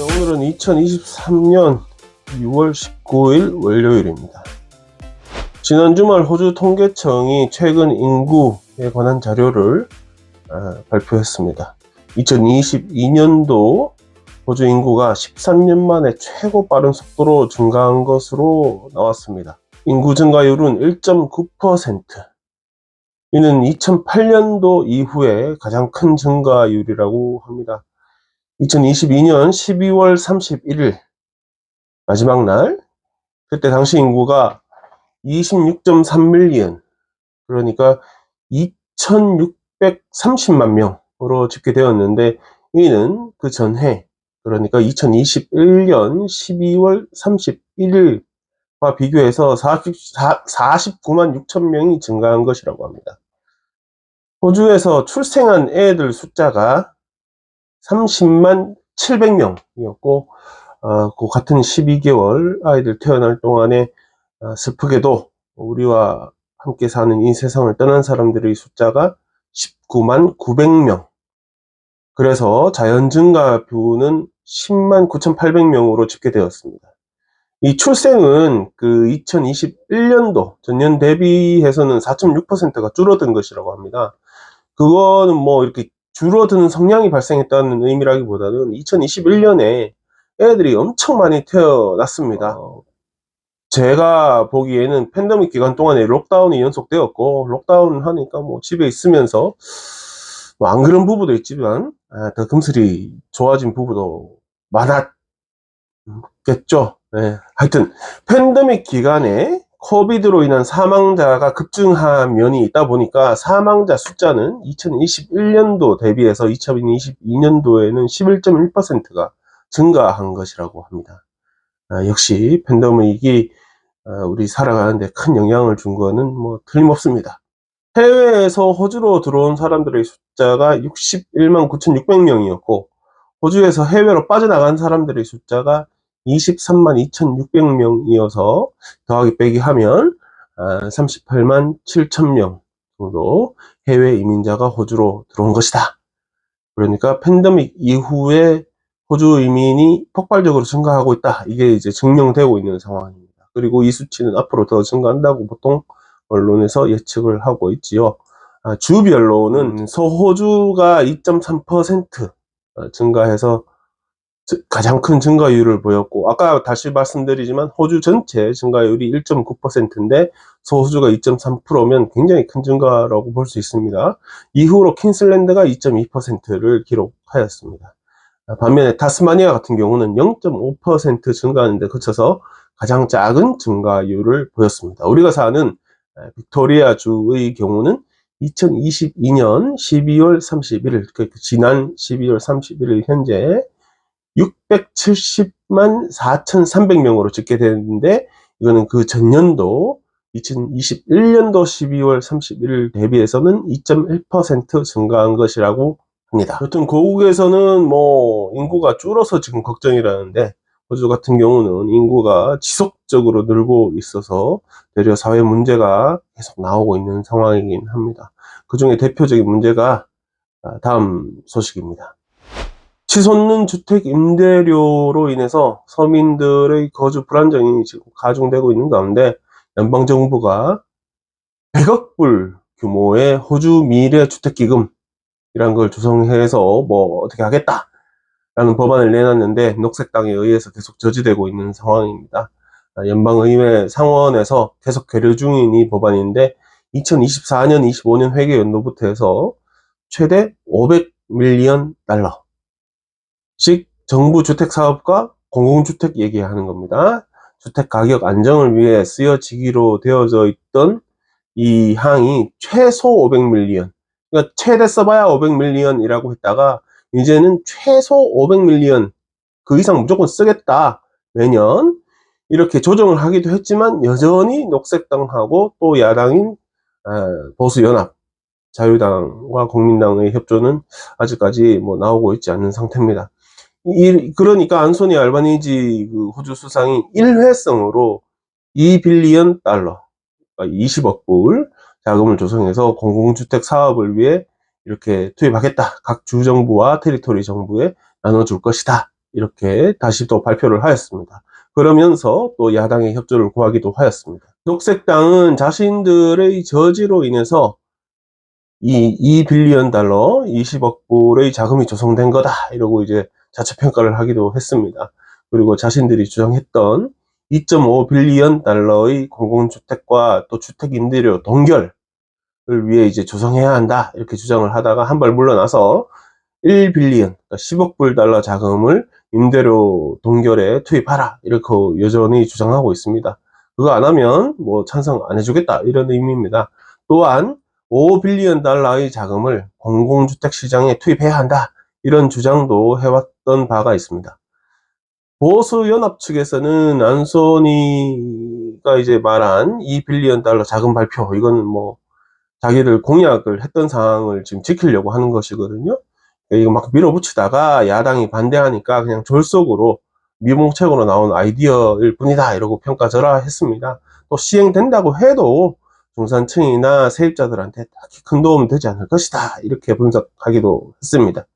오늘은 2023년 6월 19일 월요일입니다. 지난 주말 호주 통계청이 최근 인구에 관한 자료를 발표했습니다. 2022년도 호주 인구가 13년 만에 최고 빠른 속도로 증가한 것으로 나왔습니다. 인구 증가율은 1.9%. 이는 2008년도 이후에 가장 큰 증가율이라고 합니다. 2022년 12월 31일 마지막 날, 그때 당시 인구가 26.3밀리언, 그러니까 2630만 명으로 집계되었는데, 이는 그 전해, 그러니까 2021년 12월 31일과 비교해서 49만 6천 명이 증가한 것이라고 합니다. 호주에서 출생한 애들 숫자가 30만 700명이었고, 그 같은 12개월 아이들 태어날 동안에 슬프게도 우리와 함께 사는 이 세상을 떠난 사람들의 숫자가 19만 900명. 그래서 자연 증가뷰는 10만 9,800명으로 집계되었습니다. 이 출생은 그 2021년도 전년 대비해서는 4.6%가 줄어든 것이라고 합니다. 그거는 뭐 이렇게 줄어드는 성향이 발생했다는 의미라기보다는 2021년에 애들이 엄청 많이 태어났습니다. 제가 보기에는 팬데믹 기간 동안에 록다운이 연속되었고, 록다운 하니까 뭐 집에 있으면서 뭐 안 그런 부부도 있지만 더 금슬이 좋아진 부부도 많았겠죠. 네. 하여튼 팬데믹 기간에 코비드로 인한 사망자가 급증한 면이 있다 보니까 사망자 숫자는 2021년도 대비해서 2022년도에는 11.1%가 증가한 것이라고 합니다. 역시 팬데믹이 우리 살아가는데 큰 영향을 준 거는 뭐 틀림없습니다. 해외에서 호주로 들어온 사람들의 숫자가 61만 9,600명이었고, 호주에서 해외로 빠져나간 사람들의 숫자가 23만 2,600명이어서 더하기 빼기 하면 38만 7,000명 정도 해외 이민자가 호주로 들어온 것이다. 그러니까 팬데믹 이후에 호주 이민이 폭발적으로 증가하고 있다. 이게 이제 증명되고 있는 상황입니다. 그리고 이 수치는 앞으로 더 증가한다고 보통 언론에서 예측을 하고 있지요. 주별로는 서호주가 2.3% 증가해서 가장 큰 증가율을 보였고, 아까 다시 말씀드리지만 호주 전체 증가율이 1.9%인데 서호주가 2.3%면 굉장히 큰 증가라고 볼 수 있습니다. 이후로 퀸슬랜드가 2.2%를 기록하였습니다. 반면에 타스마니아 같은 경우는 0.5% 증가하는 데 그쳐서 가장 작은 증가율을 보였습니다. 우리가 사는 빅토리아주의 경우는 2022년 12월 31일, 지난 12월 31일 현재 670만 4,300명으로 집계되는데, 이거는 그 전년도 2021년도 12월 31일 대비해서는 2.1% 증가한 것이라고 합니다. 여튼 고국에서는 뭐 인구가 줄어서 지금 걱정이라는데, 호주 같은 경우는 인구가 지속적으로 늘고 있어서 되려 사회 문제가 계속 나오고 있는 상황이긴 합니다. 그 중에 대표적인 문제가 다음 소식입니다. 치솟는 주택 임대료로 인해서 서민들의 거주 불안정이 지금 가중되고 있는 가운데, 연방정부가 100억 불 규모의 호주 미래주택기금이란 걸 조성해서 뭐 어떻게 하겠다라는 법안을 내놨는데, 녹색당에 의해서 계속 저지되고 있는 상황입니다. 연방의회 상원에서 계속 계류 중인 이 법안인데, 2024년 25년 회계 연도부터 해서 최대 500밀리언 달러 씩 정부 주택사업과 공공주택 얘기하는 겁니다. 주택 가격 안정을 위해 쓰여지기로 되어져 있던 이 항이 최소 500밀리언, 그러니까 최대 써봐야 500밀리언이라고 했다가 이제는 최소 500밀리언, 그 이상 무조건 쓰겠다, 매년 이렇게 조정을 하기도 했지만, 여전히 녹색당하고 또 야당인 보수연합, 자유당과 국민당의 협조는 아직까지 뭐 나오고 있지 않는 상태입니다. 그러니까 안소니 알바니지 그 호주 수상이 일회성으로 2빌리언 달러, 그러니까 20억 불 자금을 조성해서 공공주택 사업을 위해 이렇게 투입하겠다, 각 주정부와 테리토리 정부에 나눠줄 것이다, 이렇게 다시 또 발표를 하였습니다. 그러면서 또 야당의 협조를 구하기도 하였습니다. 녹색당은 자신들의 저지로 인해서 이 2빌리언 달러, 20억 불의 자금이 조성된 거다. 이러고 이제 자체 평가를 하기도 했습니다. 그리고 자신들이 주장했던 2.5빌리언 달러의 공공주택과 또 주택 임대료 동결을 위해 이제 조성해야 한다. 이렇게 주장을 하다가 한 발 물러나서 1빌리언, 그러니까 10억 불 달러 자금을 임대료 동결에 투입하라. 이렇게 여전히 주장하고 있습니다. 그거 안 하면 뭐 찬성 안 해주겠다. 이런 의미입니다. 또한 5빌리언 달러의 자금을 공공주택 시장에 투입해야 한다. 이런 주장도 해왔던 바가 있습니다. 보수연합 측에서는 안소니가 이제 말한 2빌리언 달러 자금 발표, 이건 뭐 자기들 공약을 했던 사항을 지금 지키려고 하는 것이거든요. 이거 막 밀어붙이다가 야당이 반대하니까 그냥 졸속으로 미봉책으로 나온 아이디어일 뿐이다 이러고 평가절하했습니다. 또 시행된다고 해도 중산층이나 세입자들한테 딱히 큰 도움은 되지 않을 것이다 이렇게 분석하기도 했습니다.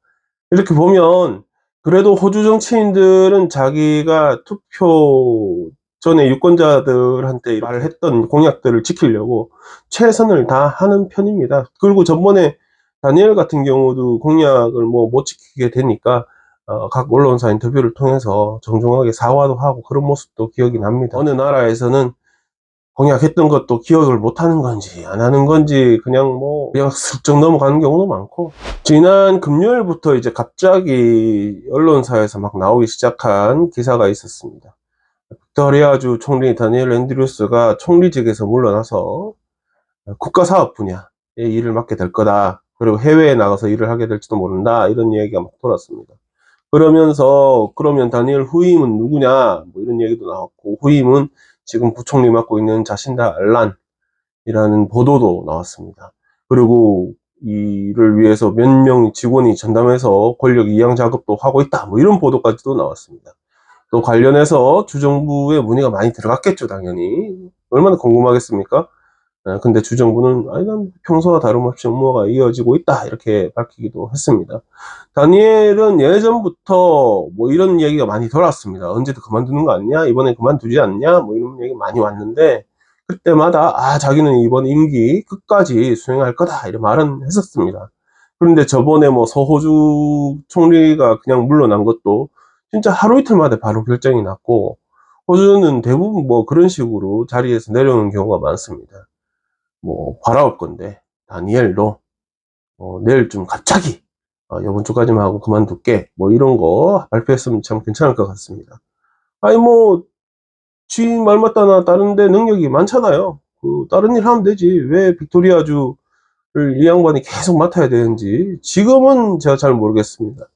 이렇게 보면 그래도 호주 정치인들은 자기가 투표 전에 유권자들한테 말을 했던 공약들을 지키려고 최선을 다하는 편입니다. 그리고 전번에 다니엘 같은 경우도 공약을 뭐 못 지키게 되니까 각 언론사 인터뷰를 통해서 정중하게 사과도 하고 그런 모습도 기억이 납니다. 어느 나라에서는 공약했던 것도 기억을 못 하는 건지 안 하는 건지 그냥 슬쩍 넘어가는 경우도 많고, 지난 금요일부터 이제 갑자기 언론사에서 막 나오기 시작한 기사가 있었습니다. 빅토리아주 총리 다니엘 앤드류스가 총리직에서 물러나서 국가사업 분야의 일을 맡게 될 거다. 그리고 해외에 나가서 일을 하게 될지도 모른다. 이런 얘기가 막 돌았습니다. 그러면서 그러면 다니엘 후임은 누구냐 뭐 이런 얘기도 나왔고, 후임은 지금 부총리 맡고 있는 자신다 알란이라는 보도도 나왔습니다. 그리고 이를 위해서 몇 명 직원이 전담해서 권력 이양 작업도 하고 있다 뭐 이런 보도까지도 나왔습니다. 또 관련해서 주정부에 문의가 많이 들어갔겠죠, 당연히. 얼마나 궁금하겠습니까? 근데 주정부는 아니 난 평소와 다름없이 업무가 이어지고 있다 이렇게 밝히기도 했습니다. 다니엘은 예전부터 뭐 이런 얘기가 많이 돌았습니다. 언제도 그만두는 거 아니냐, 이번에 그만두지 않냐, 뭐 이런 얘기 많이 왔는데 그때마다 자기는 이번 임기 끝까지 수행할 거다 이런 말은 했었습니다. 그런데 저번에 뭐 서호주 총리가 그냥 물러난 것도 진짜 하루 이틀 만에 바로 결정이 났고, 호주는 대부분 뭐 그런 식으로 자리에서 내려오는 경우가 많습니다. 뭐 바라올 건데 다니엘도 내일쯤 갑자기 이번 주까지만 하고 그만둘게 뭐 이런 거 발표했으면 참 괜찮을 것 같습니다. 아니 뭐 지 말 맞다나 다른데 능력이 많잖아요. 다른 일 하면 되지 왜 빅토리아주를 이 양반이 계속 맡아야 되는지 지금은 제가 잘 모르겠습니다.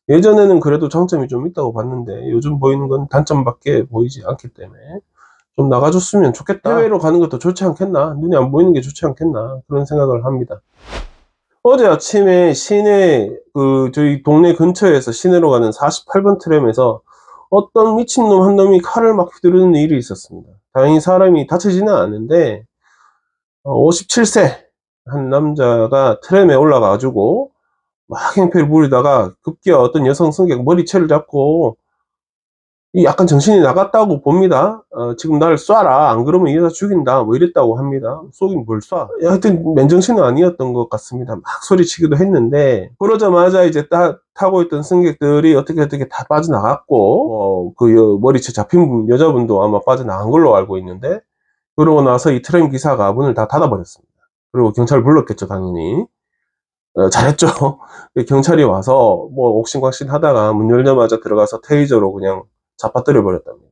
예전에는 그래도 장점이 좀 있다고 봤는데 요즘 보이는 건 단점밖에 보이지 않기 때문에 좀 나가줬으면 좋겠다. 해외로 가는 것도 좋지 않겠나, 눈이 안 보이는 게 좋지 않겠나, 그런 생각을 합니다. 어제 아침에 시내 저희 동네 근처에서 시내로 가는 48번 트램에서 어떤 미친놈 한 놈이 칼을 막 휘두르는 일이 있었습니다. 다행히 사람이 다치지는 않았는데 57세 한 남자가 트램에 올라가가지고 막 행패를 부리다가 급기야 어떤 여성 승객 머리채를 잡고 약간 정신이 나갔다고 봅니다. 지금 날 쏴라, 안 그러면 이 여자 죽인다 뭐 이랬다고 합니다. 쏘긴 뭘 쏴. 하여튼 맨정신은 아니었던 것 같습니다. 막 소리치기도 했는데 그러자마자 이제 타고 있던 승객들이 어떻게 다 빠져나갔고 머리채 잡힌 여자분도 아마 빠져나간 걸로 알고 있는데, 그러고 나서 이 트램 기사가 문을 다 닫아버렸습니다. 그리고 경찰 불렀겠죠, 당연히. 잘했죠. 경찰이 와서 뭐 옥신각신 하다가 문 열자마자 들어가서 테이저로 그냥 잡아뜨려 버렸답니다.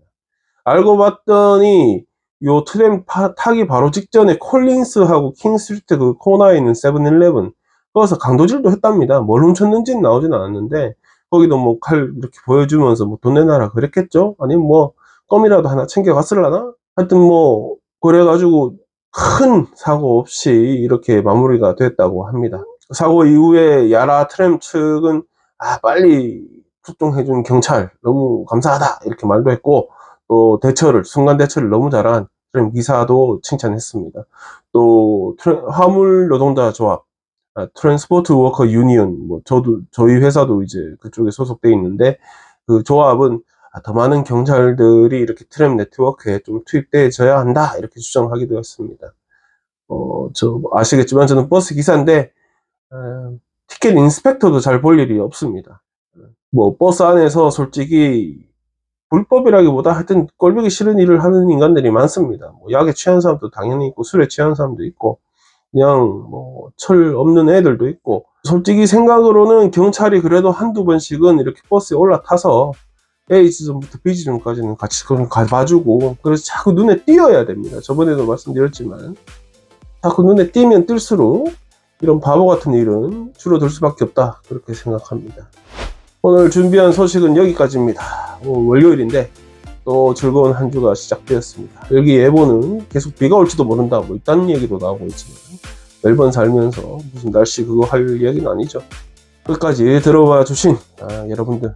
알고 봤더니 요 트램 타기 바로 직전에 콜린스하고 킹스트리트 그 코너에 있는 세븐일레븐 거기서 강도질도 했답니다. 뭘 훔쳤는지는 나오진 않았는데 거기도 뭐 칼 이렇게 보여주면서 뭐 돈 내놔라 그랬겠죠. 아니면 뭐 껌이라도 하나 챙겨갔을라나. 하여튼 뭐 그래가지고 큰 사고 없이 이렇게 마무리가 됐다고 합니다. 사고 이후에 야라 트램 측은 빨리 출동해준 경찰 너무 감사하다 이렇게 말도 했고, 또 순간 대처를 너무 잘한 트램 기사도 칭찬했습니다. 또 화물 노동자 조합 트랜스포트 워커 유니언, 뭐 저희 회사도 이제 그쪽에 소속돼 있는데 그 조합은 더 많은 경찰들이 이렇게 트램 네트워크에 좀 투입되어져야 한다 이렇게 주장하게 되었습니다. 아시겠지만 저는 버스 기사인데 티켓 인스펙터도 잘 볼 일이 없습니다. 뭐 버스 안에서 솔직히 불법이라기보다 하여튼 꼴보기 싫은 일을 하는 인간들이 많습니다. 뭐 약에 취한 사람도 당연히 있고 술에 취한 사람도 있고 그냥 뭐 철 없는 애들도 있고, 솔직히 생각으로는 경찰이 그래도 한두 번씩은 이렇게 버스에 올라타서 A지점부터 B지점까지는 같이 가봐주고, 그래서 자꾸 눈에 띄어야 됩니다. 저번에도 말씀드렸지만 자꾸 눈에 띄면 뜰수록 이런 바보 같은 일은 줄어들 수밖에 없다 그렇게 생각합니다. 오늘 준비한 소식은 여기까지입니다. 월요일인데 또 즐거운 한 주가 시작되었습니다. 여기 예보는 계속 비가 올지도 모른다 뭐 이딴 얘기도 나오고 있지만 멜번 살면서 무슨 날씨 그거 할 이야기는 아니죠. 끝까지 들어봐 주신 여러분들,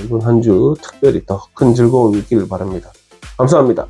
이번 한 주 특별히 더 큰 즐거움이 있기를 바랍니다. 감사합니다.